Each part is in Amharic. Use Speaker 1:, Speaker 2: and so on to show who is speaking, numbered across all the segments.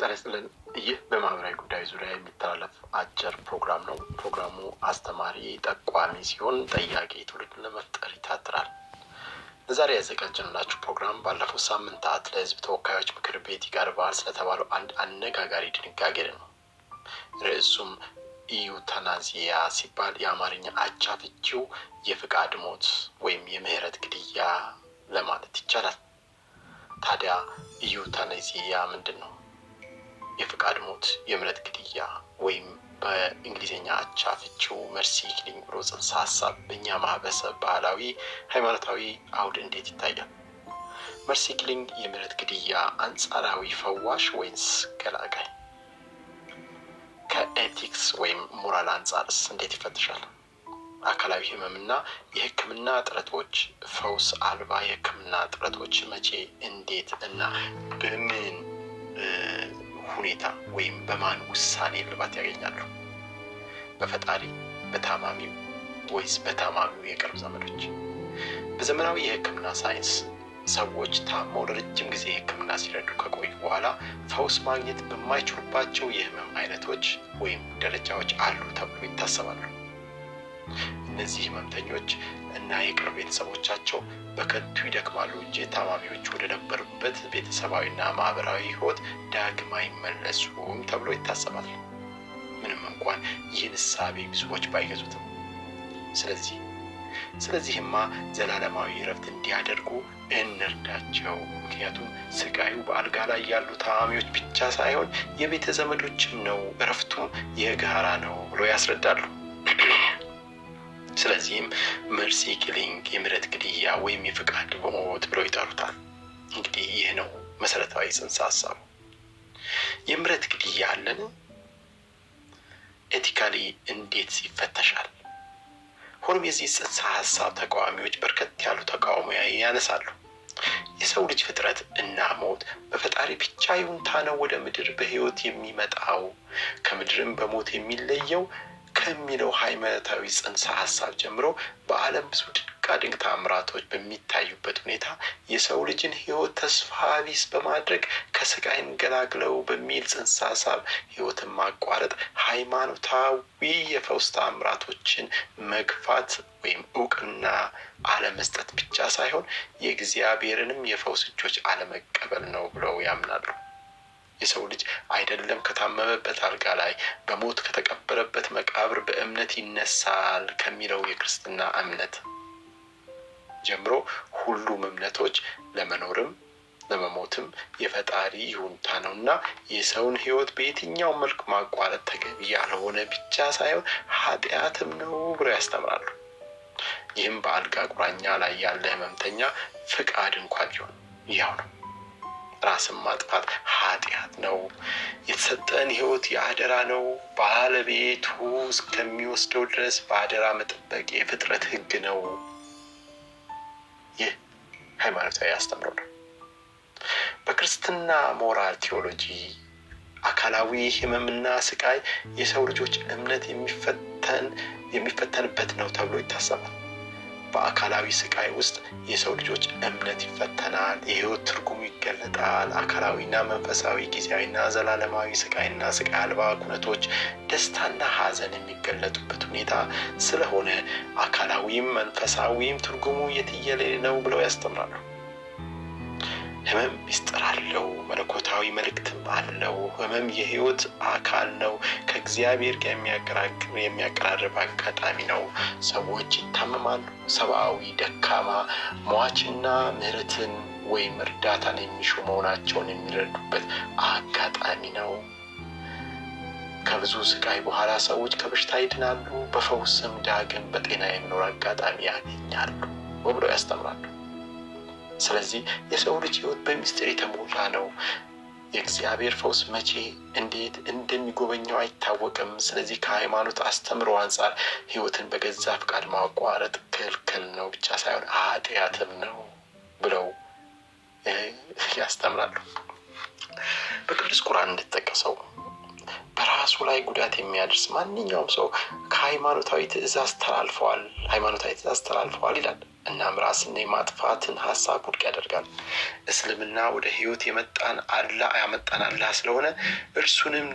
Speaker 1: ተረስልን ይህ በማህበራዊ ጉዳይ ዙሪያ የሚተላለፍ አጭር ፕሮግራም ነው። ፕሮግራሙ አስተማሪ ጠቋሚ ሲሆን ጠያቂ ትውልድን ለመፍጠር ይታትራል። ለዛሬ ያዘጋጀንላችሁ ፕሮግራም ባለፈው ሳምንታት ለህዝብ ተወካዮች ምክር ቤት ይቀርባል ስለተባለው አንድ አነጋጋሪ ድንጋጌ ነው። ርዕሱም ኢዩታናዚያ ሲባል የአማርኛ አቻ ፍቺው የፍቃድ ሞት ወይም የምህረት ግድያ ለማለት ይቻላል። ታዲያ ኢዩታናዚያ ምንድነው? የፍቃድ ሞት የምህረት ግድያ ወይም በእንግሊዘኛ አቻ ፍቺው መርሲ ኪሊንግ ብሎ ጽንሰ ሐሳብ በእኛ ማህበረሰብ ባህላዊ ሃይማኖታዊ አውድ እንዴት ይታያል? መርሲ ኪሊንግ የምህረት ግድያ አንጻራዊ ፈዋሽ ወይስ ገላጋይ? ከኤቲክስ ወይም ሞራል አንጻርስ እንዴት ይፈተሻል? አካላዊ ህመምና የህክምና ጥረቶች ፈውስ አልባ የህክምና ጥረቶች መቼ እንዴት እና በምን ሁኔታ ወይም በማን ውሳኔ እልባት ያገኛሉ? በፈጣሪ በታማሚው ወይስ በታማሚው የቅርብ ዘመዶች? በዘመናዊ የህክምና ሳይንስ ሰዎች ታመው ለረጅም ጊዜ ህክምና ሲረዱ ከቆዩ በኋላ ፈውስ ማግኘት በማይችሉባቸው የህመም አይነቶች ወይም ደረጃዎች አሉ ተብሎ ይታሰባሉ። እነዚህ ህመምተኞች እና የቅርብ ቤተሰቦቻቸው በከንቱ ይደክማሉ እንጂ ታማሚዎች ወደ ነበሩበት ቤተሰባዊና ማህበራዊ ህይወት ዳግም አይመለሱም ተብሎ ይታሰባል። ምንም እንኳን ይህን እሳቤ ብዙዎች ባይገዙትም። ስለዚህማ ዘላለማዊ እረፍት እንዲያደርጉ እንርዳቸው። ምክንያቱም ስቃዩ በአልጋ ላይ ያሉ ታማሚዎች ብቻ ሳይሆን የቤተ ዘመዶችም ነው፣ እረፍቱም የጋራ ነው ብሎ ያስረዳሉ። ስለዚህም መርሲ ኪሊንግ የምህረት ግድያ ወይም የፍቃድ ሞት ብለው ይጠሩታል። እንግዲህ ይህ ነው መሰረታዊ ጽንሰ ሐሳቡ። የምህረት ግድያ አለን? ኤቲካሊ እንዴት ይፈተሻል? ሆኖም የዚህ ጽንሰ ሐሳብ ተቃዋሚዎች በርከት ያሉ ተቃውሞ ያነሳሉ። የሰው ልጅ ፍጥረት እና ሞት በፈጣሪ ብቻ ይሁንታ ነው ወደ ምድር በህይወት የሚመጣው፣ ከምድርም በሞት የሚለየው ከሚለው ሃይማኖታዊ ጽንሰ ሐሳብ ጀምሮ በዓለም ብዙ ድንቅ ተአምራቶች በሚታዩበት ሁኔታ የሰው ልጅን ህይወት ተስፋ ቢስ በማድረግ ከስቃይ እንገላግለው በሚል ጽንሰ ሐሳብ ህይወትን ማቋረጥ ሃይማኖታዊ የፈውስ ተአምራቶችን መግፋት ወይም እውቅና አለመስጠት ብቻ ሳይሆን የእግዚአብሔርንም የፈውስ እጆች አለመቀበል ነው ብለው ያምናሉ። የሰው ልጅ አይደለም ከታመመበት አልጋ ላይ በሞት ከተቀበረበት መቃብር በእምነት ይነሳል ከሚለው የክርስትና እምነት ጀምሮ ሁሉም እምነቶች ለመኖርም ለመሞትም የፈጣሪ ይሁንታ ነውና የሰውን ህይወት በየትኛው መልክ ማቋረጥ ተገቢ ያልሆነ ብቻ ሳይሆን ኃጢአትም ነው ብለው ያስተምራሉ። ይህም በአልጋ ቁራኛ ላይ ያለ ህመምተኛ ፍቃድ እንኳን ቢሆን ያው ነው። ራስን ማጥፋት ኃጢአት ነው። የተሰጠን ህይወት የአደራ ነው። ባለቤቱ እስከሚወስደው ድረስ በአደራ መጠበቅ የፍጥረት ህግ ነው። ይህ ሃይማኖታዊ አስተምሮ ነው። በክርስትና ሞራል ቴዎሎጂ አካላዊ ህመምና ስቃይ የሰው ልጆች እምነት የሚፈተንበት ነው ተብሎ ይታሰባል። በአካላዊ ስቃይ ውስጥ የሰው ልጆች እምነት ይፈተናል፣ የህይወት ትርጉሙ ይገለጣል። አካላዊና መንፈሳዊ ጊዜያዊና ዘላለማዊ ስቃይና ስቃይ አልባ ኩነቶች ደስታና ሐዘን የሚገለጡበት ሁኔታ ስለሆነ አካላዊም መንፈሳዊም ትርጉሙ የትየለሌ ነው ብለው ያስተምራሉ። ህመም ሚስጥር አለው፣ መለኮታዊ መልእክትም አለው። ህመም የህይወት አካል ነው፣ ከእግዚአብሔር ጋር የሚያቀራርብ አጋጣሚ ነው። ሰዎች ይታመማሉ፣ ሰብአዊ ደካማ ሟችና ምህረትን ወይም እርዳታን የሚሹ መሆናቸውን የሚረዱበት አጋጣሚ ነው። ከብዙ ስቃይ በኋላ ሰዎች ከበሽታ ይድናሉ፣ በፈውስም ዳግም በጤና የመኖር አጋጣሚ ያገኛሉ ብለው ያስተምራሉ። ስለዚህ የሰው ልጅ ህይወት በሚስጥር የተሞላ ነው። የእግዚአብሔር ፈውስ መቼ እንዴት እንደሚጎበኘው አይታወቅም። ስለዚህ ከሃይማኖት አስተምሮ አንጻር ህይወትን በገዛ ፍቃድ ማቋረጥ ክልክል ነው ብቻ ሳይሆን ኃጢአትም ነው ብለው ያስተምራሉ። በቅዱስ ቁርአን እንደተጠቀሰው በራሱ ላይ ጉዳት የሚያደርስ ማንኛውም ሰው ሃይማኖታዊ ትእዛዝ ተላልፈዋል ይላል። እናም ራስን የማጥፋትን ሐሳብ ውድቅ ያደርጋል። እስልምና ወደ ህይወት ያመጣን አላህ ስለሆነ እርሱንም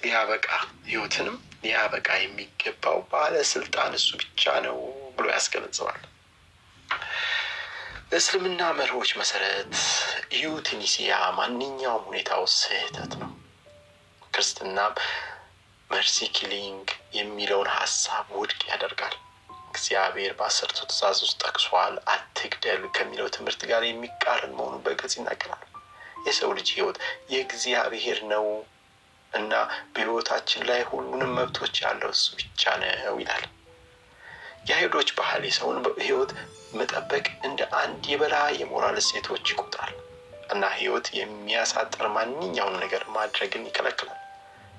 Speaker 1: ሊያበቃ ህይወትንም ሊያበቃ የሚገባው ባለስልጣን እሱ ብቻ ነው ብሎ ያስገነዝባል። በእስልምና መርሆች መሰረት ዩቲኒሲያ ማንኛውም ሁኔታው ስህተት ነው። ክርስትናም መርሲ ኪሊንግ የሚለውን ሐሳብ ውድቅ ያደርጋል። እግዚአብሔር በ10ቱ ትእዛዝ ውስጥ ጠቅሷል። አትግደል ከሚለው ትምህርት ጋር የሚቃረን መሆኑን በግልጽ ይናገራል። የሰው ልጅ ህይወት የእግዚአብሔር ነው እና በህይወታችን ላይ ሁሉንም መብቶች ያለው እሱ ብቻ ነው ይላል። የአይሁዶች ባህል የሰውን ህይወት መጠበቅ እንደ አንድ የበላይ የሞራል እሴቶች ይቆጥራል እና ህይወት የሚያሳጥር ማንኛውንም ነገር ማድረግን ይከለክላል።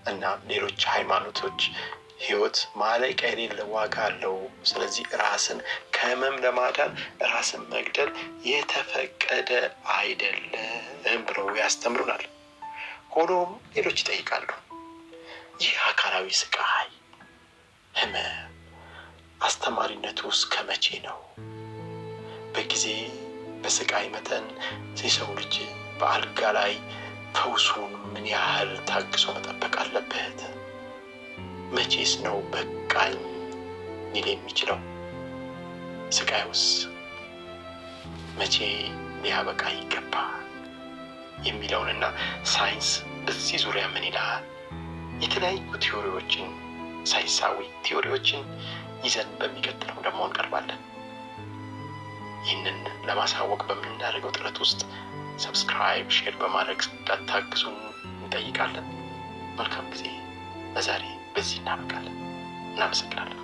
Speaker 1: እና ሌሎች ሃይማኖቶች ህይወት ማለቂያ የሌለው ዋጋ አለው፣ ስለዚህ ራስን ከህመም ለማዳን ራስን መግደል የተፈቀደ አይደለም ብለው ያስተምሩናል። ሆኖም ሌሎች ይጠይቃሉ፣ ይህ አካላዊ ስቃይ ህመም አስተማሪነቱ እስከ መቼ ነው? በጊዜ በስቃይ መጠን የሰው ልጅ በአልጋ ላይ ፈውሱን ምን ያህል ታግሶ መጠበቅ አለበት? መቼስ ነው በቃኝ ሊል የሚችለው? ስቃዩስ መቼ ሊያበቃ ይገባል የሚለውንና ሳይንስ በዚህ ዙሪያ ምን ይላል? የተለያዩ ቲዎሪዎችን ሳይንሳዊ ቲዎሪዎችን ይዘን በሚቀጥለው ደግሞ እንቀርባለን። ይህንን ለማሳወቅ በምናደርገው ጥረት ውስጥ ሰብስክራይብ፣ ሼር በማድረግ እንድታግዙን እንጠይቃለን። መልካም ጊዜ። ለዛሬ በዚህ እናበቃለን። እናመሰግናለን።